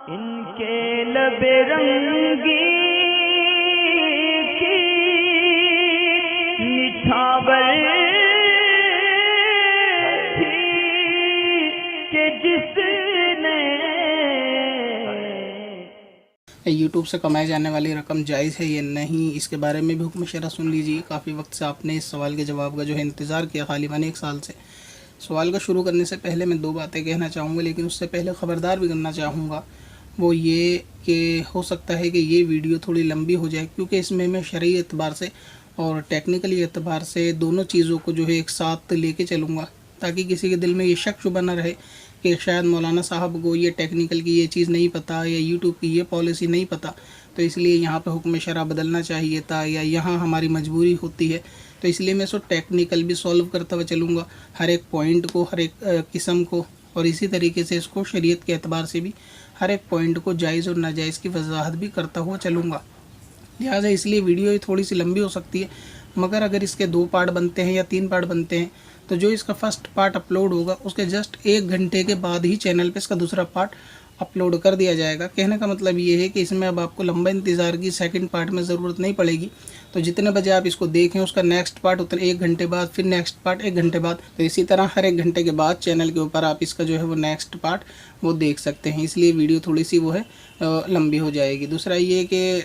इनके लबे रंगी की निछावर थी कि जिसने यूट्यूब से कमाई जाने वाली रकम जायज़ है या नहीं, इसके बारे में भी हुक्म शरअ सुन लीजिए। काफ़ी वक्त से आपने इस सवाल के जवाब का जो है इंतज़ार किया, ग़ालिबन 1 साल से। सवाल का शुरू करने से पहले मैं 2 बातें कहना चाहूँगा, लेकिन उससे पहले ख़बरदार भी करना चाहूँगा। वो ये कि हो सकता है कि ये वीडियो थोड़ी लंबी हो जाए, क्योंकि इसमें मैं शरई एतबार से और टेक्निकली एतबार से दोनों चीज़ों को जो है एक साथ लेके चलूँगा, ताकि किसी के दिल में ये शक शुबा न रहे कि शायद मौलाना साहब को ये टेक्निकल की ये चीज़ नहीं पता या यूट्यूब की ये पॉलिसी नहीं पता, तो इसलिए यहाँ पे हुक्म शरअ बदलना चाहिए था या यहाँ हमारी मजबूरी होती है। तो इसलिए मैं इसको टेक्निकल भी सॉल्व करता हुआ चलूँगा, हर एक पॉइंट को, हर एक किस्म को, और इसी तरीके से इसको शरीयत के एतबार से भी हर एक पॉइंट को जायज़ और नाजायज़ की वजाहत भी करता हुआ चलूँगा। लिहाजा इसलिए वीडियो थोड़ी सी लंबी हो सकती है, मगर अगर इसके 2 पार्ट बनते हैं या 3 पार्ट बनते हैं, तो जो इसका फर्स्ट पार्ट अपलोड होगा उसके जस्ट 1 घंटे के बाद ही चैनल पे इसका दूसरा पार्ट अपलोड कर दिया जाएगा। कहने का मतलब ये है कि इसमें अब आपको लंबा इंतज़ार की सेकंड पार्ट में ज़रूरत नहीं पड़ेगी। तो जितने बजे आप इसको देखें उसका नेक्स्ट पार्ट उतने 1 घंटे बाद, फिर नेक्स्ट पार्ट 1 घंटे बाद, तो इसी तरह हर 1 घंटे के बाद चैनल के ऊपर आप इसका जो है वो नेक्स्ट पार्ट वो देख सकते हैं। इसलिए वीडियो थोड़ी सी वो है लंबी हो जाएगी। दूसरा ये कि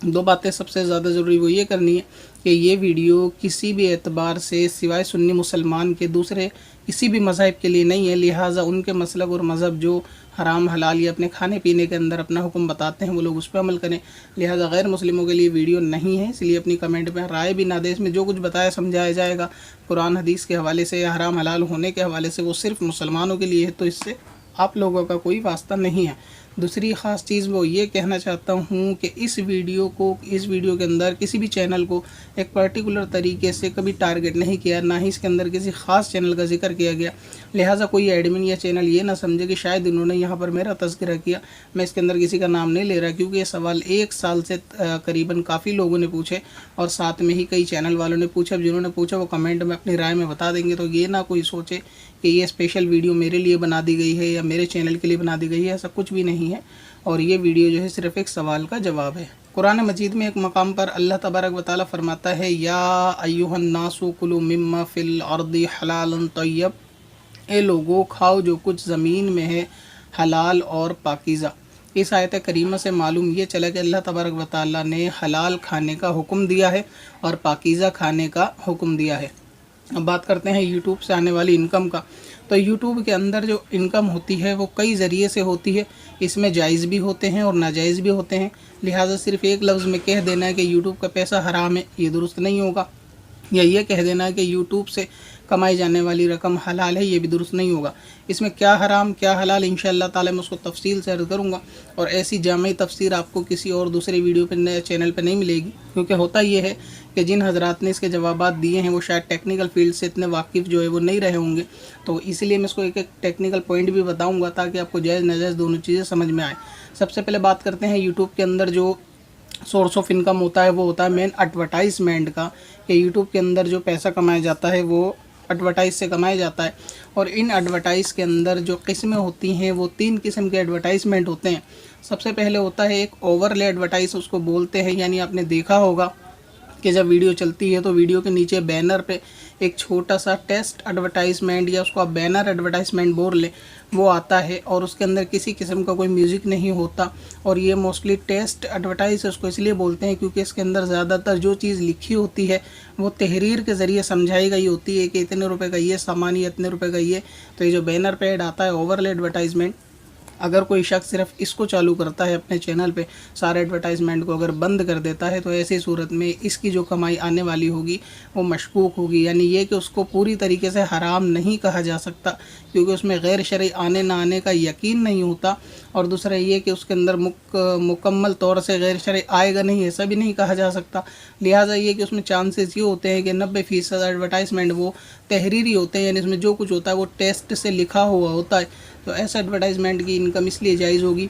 2 बातें सबसे ज़्यादा ज़रूरी वो ये करनी है कि ये वीडियो किसी भी एतबार से सिवाय सुन्नी मुसलमान के दूसरे किसी भी मज़हब के लिए नहीं है। लिहाजा उनके मसलक और मज़हब जो हराम हलाल या अपने खाने पीने के अंदर अपना हुक्म बताते हैं वो लोग उस पर अमल करें। लिहाजा गैर मुस्लिमों के लिए वीडियो नहीं है, इसलिए अपनी कमेंट में राय भी ना दें। इसमें जो कुछ बताया समझाया जाएगा कुरान हदीस के हवाले से या हराम हलाल होने के हवाले से, वो सिर्फ़ मुसलमानों के लिए है, तो इससे आप लोगों का कोई वास्ता नहीं है। दूसरी ख़ास चीज़ वो ये कहना चाहता हूँ कि इस वीडियो के अंदर किसी भी चैनल को एक पर्टिकुलर तरीके से कभी टारगेट नहीं किया, ना ही इसके अंदर किसी ख़ास चैनल का जिक्र किया गया। लिहाजा कोई एडमिन या चैनल ये ना समझे कि शायद इन्होंने यहाँ पर मेरा तज़किरा किया। मैं इसके अंदर किसी का नाम नहीं ले रहा, क्योंकि ये सवाल 1 साल से करीबन काफ़ी लोगों ने पूछे और साथ में ही कई चैनल वालों ने पूछा। जिन्होंने पूछा वो कमेंट में अपनी राय में बता देंगे, तो ये ना कोई सोचे कि ये स्पेशल वीडियो मेरे लिए बना दी गई है या मेरे चैनल के लिए बना दी गई है, ऐसा कुछ भी नहीं है। और ये वीडियो जो है सिर्फ़ एक सवाल का जवाब है। कुरान मजीद में एक मकाम पर अल्लाह तबारक व तआला फरमाता है, या अय्युहन नासु कुलू मिम्मा फ़िल अर्दि हलालन तय्यब, ए लोगो खाओ जो कुछ ज़मीन में है हलाल और पाकीज़ा। इस आयत करीमा से मालूम ये चला कि अल्लाह तबारक व तआला ने हलाल खाने का हुक्म दिया है और पाकीज़ा खाने का हुक्म दिया है। अब बात करते हैं यूट्यूब से आने वाली इनकम का। तो यूट्यूब के अंदर जो इनकम होती है वो कई ज़रिए से होती है। इसमें जायज़ भी होते हैं और नाजायज़ भी होते हैं। लिहाजा सिर्फ़ एक लफ्ज़ में कह देना है कि यूट्यूब का पैसा हराम है, ये दुरुस्त नहीं होगा, या ये कह देना है कि यूट्यूब से कमाई जाने वाली रकम हलाल है, ये भी दुरुस्त नहीं होगा। इसमें क्या हराम क्या हलाल इंशाअल्लाह ताला मैं उसको तफसील से अर्ज़ करूँगा, और ऐसी जामी तफसीर आपको किसी और दूसरे वीडियो पे नए चैनल पे नहीं मिलेगी। क्योंकि होता ये है कि जिन हज़रात ने इसके जवाबात दिए हैं वो शायद टेक्निकल फील्ड से इतने वाकिफ़ जो है वो नहीं रहे होंगे, तो इसलिए मैं इसको एक एक टेक्निकल पॉइंट भी बताऊँगा ताकि आपको जायज़ नाजायज़ दोनों चीज़ें समझ में आए। सबसे पहले बात करते हैं यूट्यूब के अंदर जो सोर्स ऑफ इनकम होता है वो होता है मेन एडवर्टाइजमेंट का, कि यूट्यूब के अंदर जो पैसा कमाया जाता है वो एडवर्टाइज़ से कमाया जाता है। और इन एडवर्टाइज़ के अंदर जो किस्में होती हैं वो 3 किस्म के एडवर्टाइजमेंट होते हैं। सबसे पहले होता है एक ओवरले एडवर्टाइज उसको बोलते हैं, यानी आपने देखा होगा कि जब वीडियो चलती है तो वीडियो के नीचे बैनर पे एक छोटा सा टेस्ट एडवर्टाइजमेंट या उसको आप बैनर एडवर्टाइजमेंट बोल लें, वो आता है और उसके अंदर किसी किस्म का कोई म्यूज़िक नहीं होता। और ये मोस्टली टेस्ट एडवर्टाइज उसको इसलिए बोलते हैं क्योंकि इसके अंदर ज़्यादातर जो चीज़ लिखी होती है वो तहरीर के ज़रिए समझाई गई होती है कि इतने रुपए का ये सामान या इतने रुपए का ये। तो ये जो बैनर पे ऐड आता है ओवरले एडवर्टाइजमेंट, अगर कोई शख्स सिर्फ इसको चालू करता है अपने चैनल पे, सारे एडवर्टाइजमेंट को अगर बंद कर देता है, तो ऐसी सूरत में इसकी जो कमाई आने वाली होगी वो मशकूक होगी। यानी ये कि उसको पूरी तरीके से हराम नहीं कहा जा सकता, क्योंकि उसमें गैर शरई आने ना आने का यकीन नहीं होता। और दूसरा ये कि उसके अंदर मुकम्मल तौर से गैर शरई आएगा नहीं, ऐसा भी नहीं कहा जा सकता। लिहाजा ये कि उसमें चांसेस ये होते हैं कि 90% एडवर्टाइजमेंट वो तहरीरी होते हैं, यानी इसमें जो कुछ होता है वो टेस्ट से लिखा हुआ होता है। तो ऐसा एडवर्टाइजमेंट की इनकम इसलिए जायज़ होगी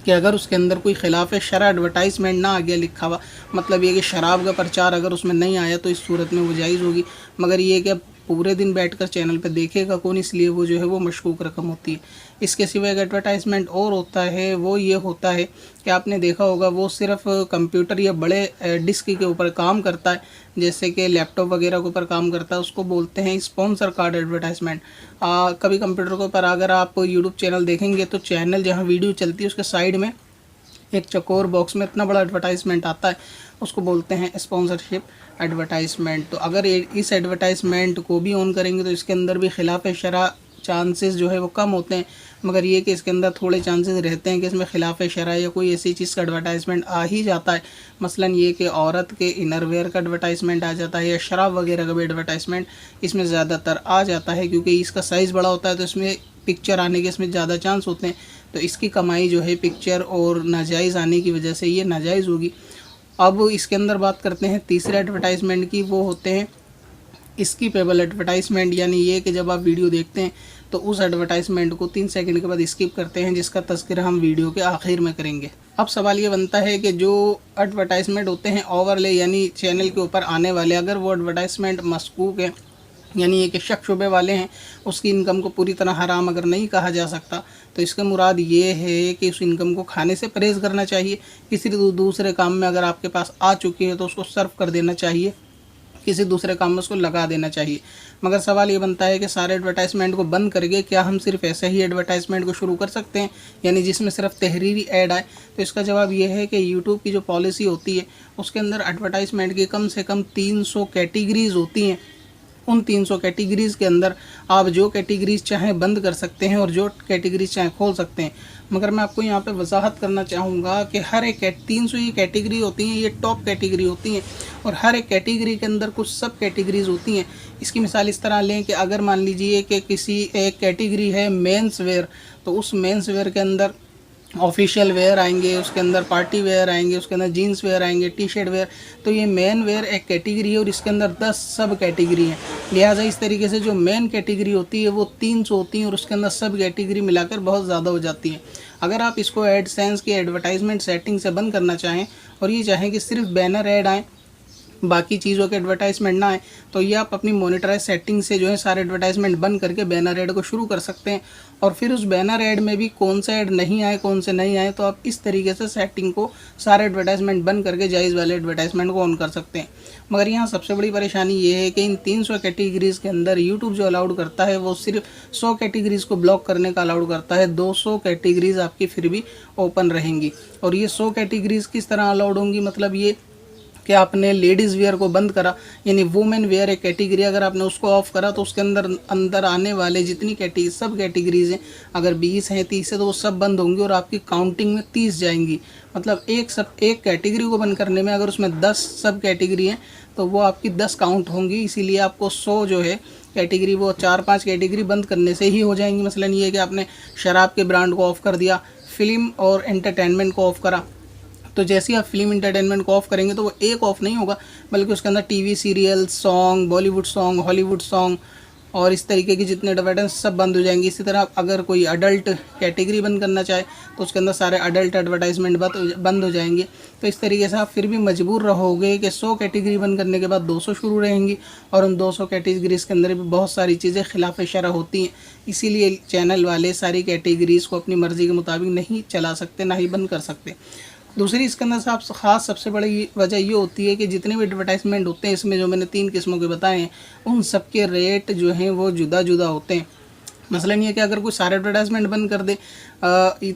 कि अगर उसके अंदर कोई खिलाफ शरअ एडवर्टाइजमेंट ना आ गया लिखा हुआ, मतलब ये कि शराब का प्रचार अगर उसमें नहीं आया तो इस सूरत में वो जायज़ होगी। मगर ये कि पूरे दिन बैठकर चैनल पे देखेगा कौन, इसलिए वो जो है वो मशकूक रकम होती है। इसके सिवा एक एडवर्टाइजमेंट और होता है, वो ये होता है कि आपने देखा होगा वो सिर्फ कंप्यूटर या बड़े डिस्क के ऊपर काम करता है, जैसे कि लैपटॉप वगैरह के ऊपर काम करता है, उसको बोलते हैं स्पॉन्सर कार्ड एडवर्टाइजमेंट। कभी कंप्यूटर के ऊपर अगर आप यूट्यूब चैनल देखेंगे तो चैनल जहाँ वीडियो चलती है उसके साइड में एक चकोर बॉक्स में इतना बड़ा एडवर्टाइजमेंट आता है, उसको बोलते हैं स्पॉन्सरशिप एडवर्टाइजमेंट। तो अगर इस एडवर्टाइजमेंट को भी ऑन करेंगे तो इसके अंदर भी खिलाफ शरा चांसेस जो है वो कम होते हैं, मगर ये कि इसके अंदर थोड़े चांसेस रहते हैं कि इसमें खिलाफ शरा या कोई ऐसी चीज़ का एडवर्टाइजमेंट आ ही जाता है। मसलन ये कि औरत के इनरवेयर का एडवर्टाइजमेंट आ जाता है या शराब वगैरह का भी एडवर्टाइजमेंट इसमें ज़्यादातर आ जाता है, क्योंकि इसका साइज़ बड़ा होता है तो इसमें पिक्चर आने के इसमें ज़्यादा चांस होते हैं। तो इसकी कमाई जो है पिक्चर और नाजायज़ आने की वजह से ये नाजायज़ होगी। अब इसके अंदर बात करते हैं तीसरे एडवर्टाइजमेंट की, वो होते हैं स्किपेबल एडवर्टाइजमेंट, यानी ये कि जब आप वीडियो देखते हैं तो उस एडवर्टाइजमेंट को 3 सेकंड के बाद स्किप करते हैं, जिसका तज़किरा हम वीडियो के आखिर में करेंगे। अब सवाल ये बनता है कि जो एडवर्टाइजमेंट होते हैं ओवरले यानी चैनल के ऊपर आने वाले, अगर वो एडवर्टाइजमेंट मशकूक है यानी ये कि शक शुबे वाले हैं, उसकी इनकम को पूरी तरह हराम अगर नहीं कहा जा सकता, तो इसका मुराद ये है कि उस इनकम को खाने से परहेज़ करना चाहिए। किसी दूसरे काम में अगर आपके पास आ चुकी है तो उसको सर्व कर देना चाहिए, किसी दूसरे काम में उसको लगा देना चाहिए। मगर सवाल ये बनता है कि सारे एडवर्टाइजमेंट को बंद करके क्या हम सिर्फ ऐसे ही एडवर्टाइजमेंट को शुरू कर सकते हैं, यानी जिसमें सिर्फ तहरीरी ऐड आए? तो इसका जवाब ये है कि यूट्यूब की जो पॉलिसी होती है उसके अंदर एडवर्टाइजमेंट की कम से कम 300 कैटेगरीज़ होती हैं। उन 300 कैटेगरीज़ के अंदर आप जो कैटेगरीज़ चाहें बंद कर सकते हैं और जो कैटेगरीज़ चाहें खोल सकते हैं। मगर मैं आपको यहाँ पे वजाहत करना चाहूँगा कि हर एक 300 ये कैटेगरी होती हैं, ये टॉप कैटेगरी होती हैं, और हर एक कैटेगरी के अंदर कुछ सब कैटेगरीज़ होती हैं। इसकी मिसाल इस तरह लें कि अगर मान लीजिए कि किसी एक कैटेगरी है मेंस वेयर, तो उस मेंस वेयर के अंदर ऑफिशियल वेयर आएंगे, उसके अंदर पार्टी वेयर आएंगे, उसके अंदर जीन्स वेयर आएंगे, टी शर्ट वेयर। तो ये मेन वेयर एक कैटेगरी है और इसके अंदर 10 सब कैटेगरी हैं। लिहाजा इस तरीके से जो मेन कैटेगरी होती है वो 300 होती हैं और उसके अंदर सब कैटेगरी मिलाकर बहुत ज़्यादा हो जाती हैं। अगर आप इसको एडसेंस की एडवर्टाइजमेंट सेटिंग से बंद करना चाहें और ये चाहें कि सिर्फ बैनर ऐड आएँ, बाकी चीज़ों के एडवर्टाइजमेंट ना आए, तो ये आप अपनी मोनेटाइज सेटिंग से जो है सारे एडवर्टाइजमेंट बंद करके बैनर ऐड को शुरू कर सकते हैं। और फिर उस बैनर ऐड में भी कौन सा ऐड नहीं आए कौन से नहीं आए, तो आप इस तरीके से सेटिंग को सारे एडवर्टाइजमेंट बंद करके जायज़ वाले एडवर्टाइजमेंट को ऑन कर सकते हैं। मगर यहाँ सबसे बड़ी परेशानी ये है कि इन 300 कैटेगरीज़ के अंदर यूट्यूब जो अलाउड करता है वो सिर्फ 100 कैटेगरीज़ को ब्लॉक करने का अलाउड करता है। 200 कैटेगरीज़ आपकी फिर भी ओपन रहेंगी। और ये 100 कैटेगरीज़ किस तरह अलाउड होंगी? मतलब ये कि आपने लेडीज़ वेयर को बंद करा, यानी वुमेन वेयर एक कैटेगरी, अगर आपने उसको ऑफ़ करा तो उसके अंदर आने वाले जितनी सब कैटेगरीज़ हैं, अगर 20 हैं 30 है तो वो सब बंद होंगी और आपकी काउंटिंग में 30 जाएंगी। मतलब एक कैटेगरी को बंद करने में अगर उसमें 10 सब कैटेगरी हैं तो वो आपकी 10 काउंट होंगी। इसीलिए आपको 100 जो है कैटेगरी वो 4-5 कैटेगरी बंद करने से ही हो जाएंगी। मसलन ये है कि आपने शराब के ब्रांड को ऑफ़ कर दिया, फ़िल्म और एंटरटेनमेंट को ऑफ़ करा, तो जैसे ही आप फिल्म इंटरटेनमेंट को ऑफ़ करेंगे तो वो एक ऑफ़ नहीं होगा, बल्कि उसके अंदर TV serial, song, Bollywood song, Hollywood song और इस तरीके की जितने एडवर्टाइजमेंट सब बंद हो जाएंगी। इसी तरह अगर कोई अडल्ट कैटेगरी बंद करना चाहे तो उसके अंदर सारे अडल्ट एडवर्टाइजमेंट बंद हो जाएंगे। तो इस तरीके से आप फिर भी मजबूर रहोगे कि 100 कैटेगरी बंद करने के बाद 200 शुरू रहेंगी और उन 200 कैटेगरीज़ के अंदर भी बहुत सारी चीज़ें खिलाफ शरअ होती हैं। इसीलिए चैनल वाले सारी कैटेगरीज़ को अपनी मर्ज़ी के मुताबिक नहीं चला सकते, ना ही बंद कर सकते। दूसरी इसके अंदर से ख़ास सबसे बड़ी वजह ये होती है कि जितने भी एडवर्टाइजमेंट होते हैं इसमें जो मैंने 3 किस्मों के बताए हैं उन सब के रेट जो हैं वो जुदा जुदा होते हैं। मसलन ये कि अगर कोई सारे एडवर्टाइजमेंट बंद कर दे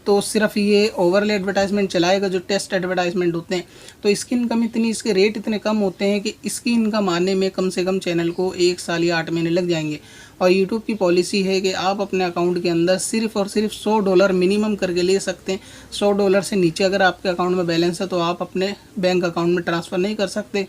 तो सिर्फ ये ओवरले एडवर्टाइजमेंट चलाएगा जो टेस्ट एडवर्टाइजमेंट होते हैं, तो इसकी इनकम इसके रेट इतने कम होते हैं कि इसकी इनकम आने में कम से कम चैनल को 1 साल या 8 महीने लग जाएंगे। और यूट्यूब की पॉलिसी है कि आप अपने अकाउंट के अंदर सिर्फ और सिर्फ $100 मिनिमम करके ले सकते हैं। $100 से नीचे अगर आपके अकाउंट में बैलेंस है तो आप अपने बैंक अकाउंट में ट्रांसफ़र नहीं कर सकते,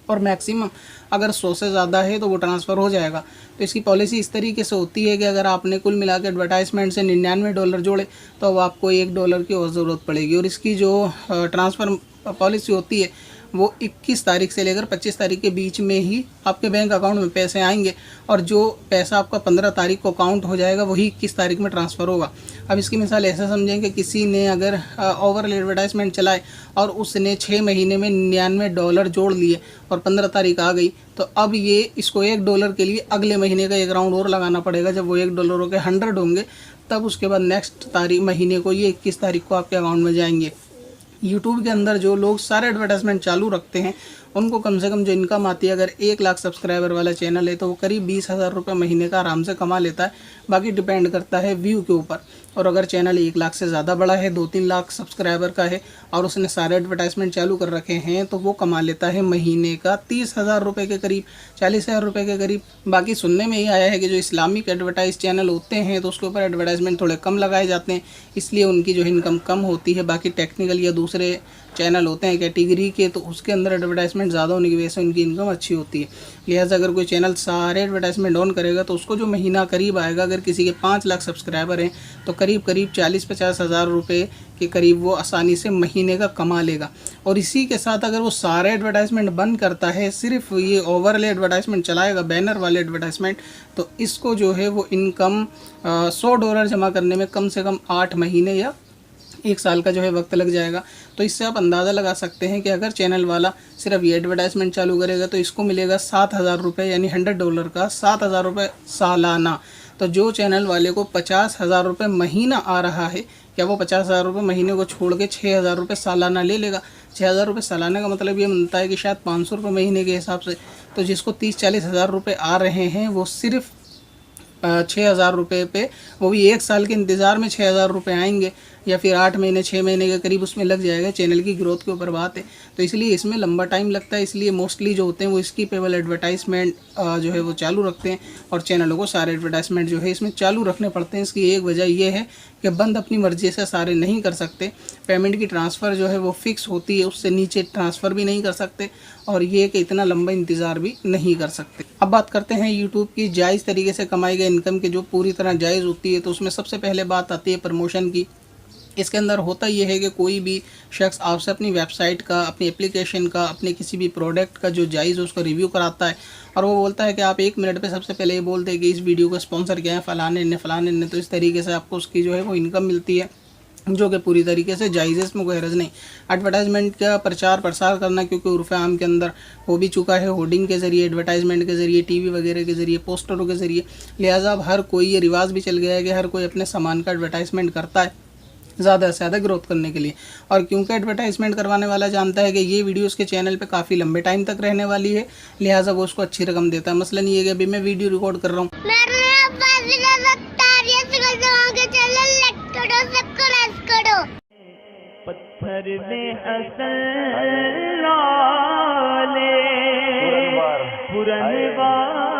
और मैक्सिमम अगर 100 से ज़्यादा है तो वो ट्रांसफ़र हो जाएगा। तो इसकी पॉलिसी इस तरीके से होती है कि अगर आपने कुल मिला के एडवर्टाइजमेंट से $99 जोड़े तो अब आपको $1 की और ज़रूरत पड़ेगी। और इसकी जो ट्रांसफ़र पॉलिसी होती है वो 21 तारीख से लेकर 25 तारीख के बीच में ही आपके बैंक अकाउंट में पैसे आएंगे, और जो पैसा आपका 15 तारीख को काउंट हो जाएगा वही 21 तारीख में ट्रांसफ़र होगा। अब इसकी मिसाल ऐसा समझें कि किसी ने अगर ओवरऑल एडवर्टाइजमेंट चलाए और उसने 6 महीने में $99 जोड़ लिए और 15 तारीख आ गई, तो अब ये इसको $1 के लिए अगले महीने का एक राउंड और लगाना पड़ेगा। जब वो $1 के 100 होंगे तब उसके बाद नेक्स्ट महीने को ये 21 तारीख को आपके अकाउंट में जाएंगे। यूट्यूब के अंदर जो लोग सारे एडवर्टाइजमेंट चालू रखते हैं उनको कम से कम जो इनकम आती है, अगर 1 लाख सब्सक्राइबर वाला चैनल है तो वो करीब 20,000 रुपये महीने का आराम से कमा लेता है। बाकी डिपेंड करता है व्यू के ऊपर। और अगर चैनल 1 लाख से ज़्यादा बड़ा है, 2-3 लाख सब्सक्राइबर का है और उसने सारे एडवर्टाइजमेंट चालू कर रखे हैं, तो वो कमा लेता है महीने का 30,000 रुपये के करीब, 40,000 रुपये के करीब। बाकी सुनने में ये आया है कि जो इस्लामिक एडवर्टाइज चैनल होते हैं तो उसके ऊपर एडवर्टाइजमेंट थोड़े कम लगाए जाते हैं, इसलिए उनकी जो इनकम कम होती है। बाकी टेक्निकल या दूसरे चैनल होते हैं कैटेगरी के, तो उसके अंदर एडवर्टाइजमेंट ज़्यादा होने की वजह से उनकी इनकम अच्छी होती है। लिहाजा अगर कोई चैनल सारे एडवर्टाइजमेंट ऑन करेगा तो उसको जो महीना करीब आएगा, अगर किसी के 5 लाख सब्सक्राइबर हैं तो करीब 40-50 हज़ार रुपये के करीब वो आसानी से महीने का कमा लेगा। और इसी के साथ अगर वो सारे एडवर्टाइजमेंट बंद करता है, सिर्फ ये ओवरऑल एडवर्टाइजमेंट चलाएगा, बैनर वाले एडवर्टाइजमेंट, तो इसको जो है वो इनकम $100 जमा करने में कम से कम 8 महीने या 1 साल का जो है वक्त लग जाएगा। तो इससे आप अंदाज़ा लगा सकते हैं कि अगर चैनल वाला सिर्फ ये एडवर्टाइजमेंट चालू करेगा तो इसको मिलेगा $7,000 रुपये, यानी $100 का $7,000 रुपये सालाना। तो जो चैनल वाले को 50,000 रुपये महीना आ रहा है, क्या वो 50,000 रुपये महीने को छोड़ के 6,000 रुपये सालाना ले लेगा? 6,000 रुपये सालाना का मतलब ये बनता है कि शायद 500 रुपये महीने के हिसाब से। तो जिसको 30-40 हज़ार रुपये आ रहे हैं वो सिर्फ 6,000 रुपये पे, वो भी 1 साल के इंतज़ार में 6,000 रुपये आएंगे, या फिर 8 महीने 6 महीने के करीब उसमें लग जाएगा। चैनल की ग्रोथ के ऊपर बात है, तो इसलिए इसमें लंबा टाइम लगता है। इसलिए मोस्टली जो होते हैं वो स्किपेबल एडवर्टाइजमेंट जो है वो चालू रखते हैं, और चैनलों को सारे एडवर्टाइजमेंट जो है इसमें चालू रखने पड़ते हैं। इसकी एक वजह यह है कि बंद अपनी मर्ज़ी से सारे नहीं कर सकते। पेमेंट की ट्रांसफ़र जो है वो फ़िक्स होती है, उससे नीचे ट्रांसफ़र भी नहीं कर सकते, और ये कि इतना लंबा इंतज़ार भी नहीं कर सकते। अब बात करते हैं यूट्यूब की जायज़ तरीके से कमाई गई इनकम के, जो पूरी तरह जायज़ होती है। तो उसमें सबसे पहले बात आती है प्रमोशन की। इसके अंदर होता ये है कि कोई भी शख्स आपसे अपनी वेबसाइट का, अपनी एप्लीकेशन का, अपने किसी भी प्रोडक्ट का जो जायज़ उसका रिव्यू कराता है, और वो बोलता है कि आप 1 मिनट पे सबसे पहले ये बोलते हैं कि इस वीडियो का स्पॉन्सर क्या है, फ़लाने ने। तो इस तरीके से आपको उसकी जो है वो इनकम मिलती है, जो कि पूरी तरीके से जायज़ है, इसमें कोई हर्ज नहीं। एडवर्टाइजमेंट का प्रचार प्रसार करना, क्योंकि उर्फ़ आम के अंदर हो भी चुका है, होर्डिंग के ज़रिए, एडवर्टाइजमेंट के ज़रिए, टीवी वगैरह के ज़रिए, पोस्टरों के ज़रिए। लिहाजा अब हर कोई, ये रिवाज भी चल गया है कि हर कोई अपने सामान का एडवर्टाइजमेंट करता है ज़्यादा से ज़्यादा ग्रोथ करने के लिए। और क्योंकि एडवर्टाइजमेंट करवाने वाला जानता है कि ये वीडियो उसके चैनल पे काफ़ी लंबे टाइम तक रहने वाली है, लिहाजा वो उसको अच्छी रकम देता है। मसलन ये है कि अभी मैं वीडियो रिकॉर्ड कर रहा हूँ, पत्थर में असल लाले पुरनवार